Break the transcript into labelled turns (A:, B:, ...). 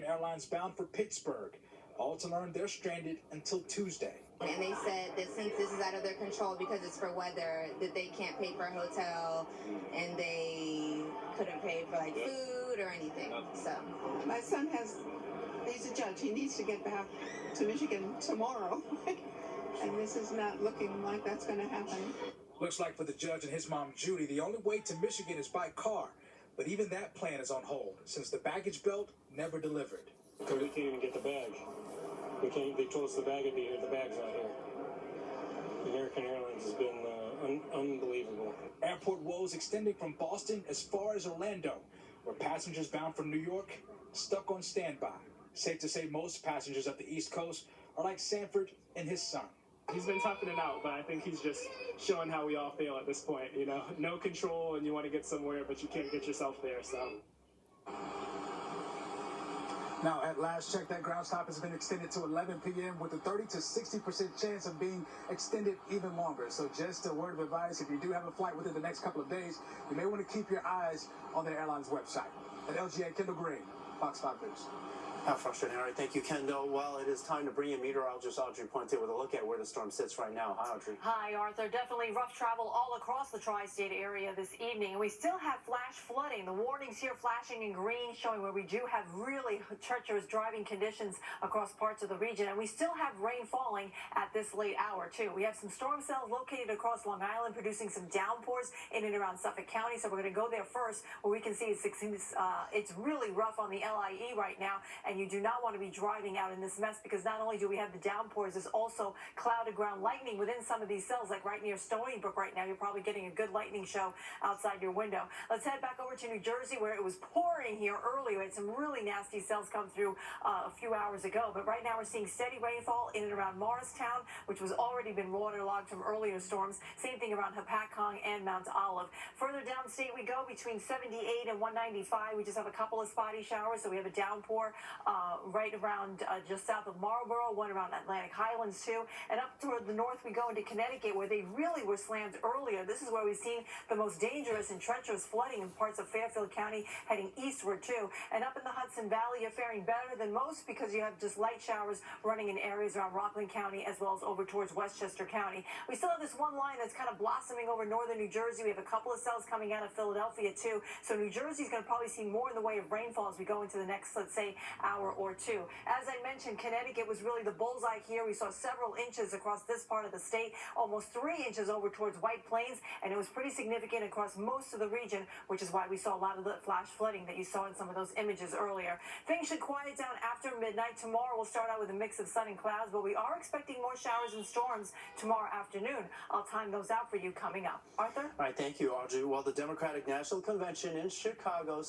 A: Airlines bound for Pittsburgh. All to learn they're stranded until Tuesday.
B: And they said that since this is out of their control because it's for weather, that they can't pay for a hotel and they couldn't pay for like food or anything. So
C: my son he's a judge. He needs to get back to Michigan tomorrow. And this is not looking like that's going to happen.
A: Looks like for the judge and his mom, Judy, the only way to Michigan is by car. But even that plan is on hold since the baggage belt never delivered.
D: We can't even get the bag. They told us the bag's not here. American Airlines has been unbelievable.
A: Airport woes extending from Boston as far as Orlando, where passengers bound from New York stuck on standby. Safe to say most passengers up the East Coast are like Sanford and his son.
E: He's been toughing it out, but I think he's just showing how we all feel at this point. You know, no control, and you want to get somewhere, but you can't get yourself there. So.
A: Now, at last check, that ground stop has been extended to 11 p.m. with a 30 to 60% chance of being extended even longer. So just a word of advice, if you do have a flight within the next couple of days, you may want to keep your eyes on the airline's website. At LGA, Kendall Green, Fox 5 News.
F: How frustrating. All right, thank you, Kendall. Well, it is time to bring in meteorologist Audrey Puente with a look at where the storm sits right now. Hi, Audrey.
G: Hi, Arthur. Definitely rough travel all across the tri-state area this evening. And we still have flash flooding. The warnings here flashing in green, showing where we do have really treacherous driving conditions across parts of the region. And we still have rain falling at this late hour, too. We have some storm cells located across Long Island, producing some downpours in and around Suffolk County. So we're going to go there first, where we can see it's really rough on the LIE right now. And you do not want to be driving out in this mess because not only do we have the downpours, there's also cloud to ground lightning within some of these cells, like right near Stony Brook right now. You're probably getting a good lightning show outside your window. Let's head back over to New Jersey, where it was pouring here earlier. We had some really nasty cells come through a few hours ago, but right now we're seeing steady rainfall in and around Morristown, which was already been waterlogged from earlier storms. Same thing around Hapatcong and Mount Olive. Further downstate we go, between 78 and 195. We just have a couple of spotty showers, so we have a downpour right around just south of Marlborough, one around Atlantic Highlands too, and up toward the north we go into Connecticut, where they really were slammed earlier. This is where we've seen the most dangerous and treacherous flooding in parts of Fairfield County, heading eastward too. And up in the Hudson Valley, you're faring better than most because you have just light showers running in areas around Rockland County as well as over towards Westchester County. We still have this one line that's kind of blossoming over northern New Jersey. We have a couple of cells coming out of Philadelphia too. So New Jersey's going to probably see more in the way of rainfall as we go into the next, let's say, hour or two. As I mentioned, Connecticut was really the bullseye here. We saw several inches across this part of the state, almost 3 inches over towards White Plains, and it was pretty significant across most of the region, which is why we saw a lot of the flash flooding that you saw in some of those images earlier. Things should quiet down after midnight. Tomorrow we'll start out with a mix of sun and clouds, but we are expecting more showers and storms tomorrow afternoon. I'll time those out for you coming up. Arthur?
F: All right, thank you, Audrey. Well, the Democratic National Convention in Chicago